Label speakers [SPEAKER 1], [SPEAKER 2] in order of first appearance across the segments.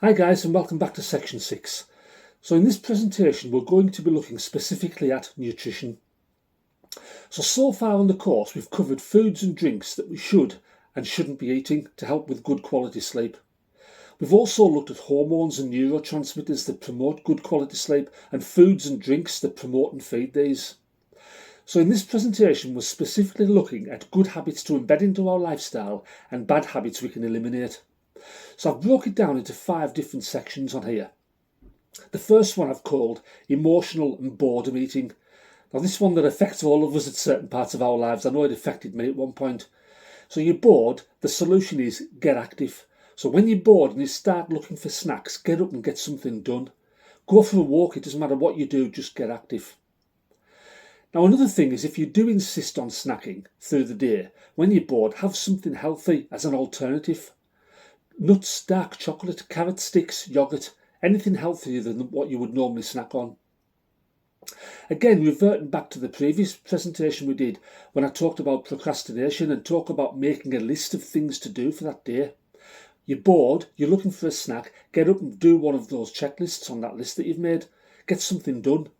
[SPEAKER 1] Hi guys, and welcome back to section 6. So in this presentation we're going to be looking specifically at nutrition. So far on the course we've covered foods and drinks that we should and shouldn't be eating to help with good quality sleep. We've also looked at hormones and neurotransmitters that promote good quality sleep and foods and drinks that promote and feed these. So in this presentation we're specifically looking at good habits to embed into our lifestyle and bad habits we can eliminate. So I've broke it down into 5 different sections on here. The first one I've called emotional and boredom eating. Now this one that affects all of us at certain parts of our lives. I know it affected me at one point. So you're bored, the solution is get active. So when you're bored and you start looking for snacks, get up and get something done. Go for a walk, it doesn't matter what you do, just get active. Now another thing is if you do insist on snacking through the day, when you're bored, have something healthy as an alternative. Nuts, dark chocolate, carrot sticks, yoghurt, anything healthier than what you would normally snack on. Again, reverting back to the previous presentation we did when I talked about procrastination and talk about making a list of things to do for that day. You're bored, you're looking for a snack, get up and do one of those checklists on that list that you've made. Get something done.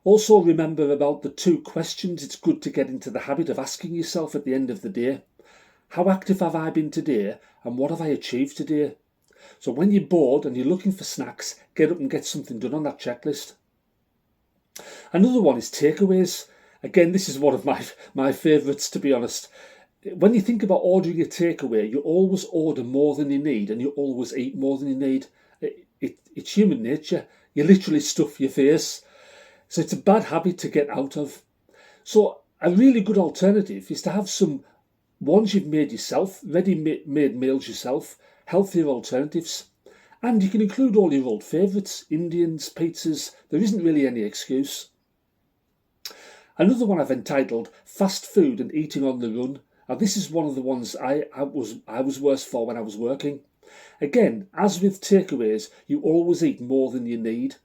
[SPEAKER 1] Also remember about the 2 questions it's good to get into the habit of asking yourself at the end of the day. How active have I been today and what have I achieved today? So when you're bored and you're looking for snacks, get up and get something done on that checklist. Another one is takeaways. Again, this is one of my favourites, to be honest. When you think about ordering a takeaway, you always order more than you need and you always eat more than you need. It's human nature. You literally stuff your face. So it's a bad habit to get out of. So a really good alternative is to have some ones you've made yourself, ready-made meals yourself, healthier alternatives. And you can include all your old favourites, Indians, pizzas. There isn't really any excuse. Another one I've entitled Fast Food and Eating on the Run. Now this is one of the ones I was worse for when I was working. Again, as with takeaways, you always eat more than you need.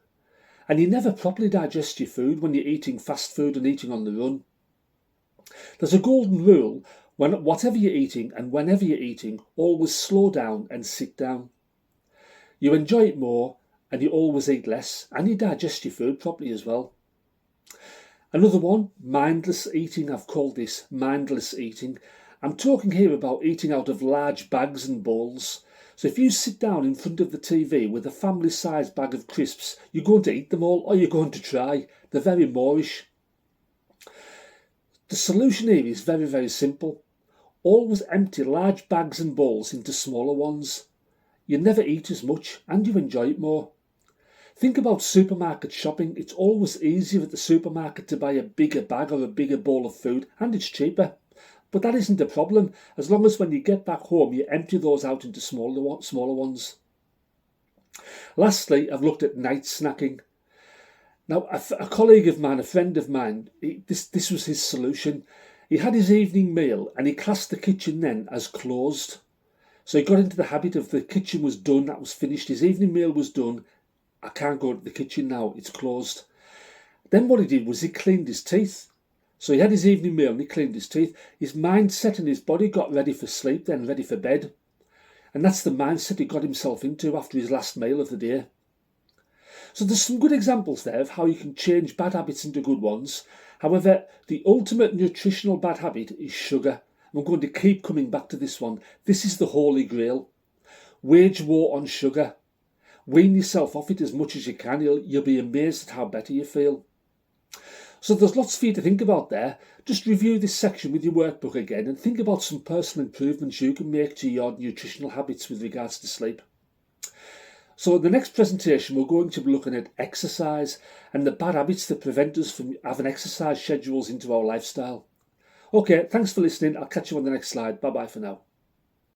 [SPEAKER 1] And you never properly digest your food when you're eating fast food and eating on the run. There's a golden rule. Whatever you're eating and whenever you're eating, always slow down and sit down. You enjoy it more and you always eat less and you digest your food properly as well. Another one, mindless eating. I've called this mindless eating. I'm talking here about eating out of large bags and bowls. So if you sit down in front of the TV with a family-sized bag of crisps, you're going to eat them all or you're going to try. They're very moreish. The solution here is very, very simple. Always empty large bags and bowls into smaller ones. You never eat as much and you enjoy it more. Think about supermarket shopping. It's always easier at the supermarket to buy a bigger bag or a bigger bowl of food and it's cheaper. But that isn't a problem as long as when you get back home you empty those out into smaller ones. Lastly, I've looked at night snacking. Now a colleague of mine, a friend of mine, this was his solution. He had his evening meal and he classed the kitchen then as closed. So he got into the habit of the kitchen was done, that was finished, his evening meal was done. I can't go to the kitchen now, it's closed. Then what he did was he cleaned his teeth. So he had his evening meal and he cleaned his teeth. His mindset and his body got ready for sleep, then ready for bed. And that's the mindset he got himself into after his last meal of the day. So there's some good examples there of how you can change bad habits into good ones. However, the ultimate nutritional bad habit is sugar. I'm going to keep coming back to this one. This is the holy grail. Wage war on sugar. Wean yourself off it as much as you can. You'll be amazed at how better you feel. So there's lots for you to think about there. Just review this section with your workbook again and think about some personal improvements you can make to your nutritional habits with regards to sleep. So in the next presentation we're going to be looking at exercise and the bad habits that prevent us from having exercise schedules into our lifestyle. Okay, thanks for listening. I'll catch you on the next slide. Bye bye for now.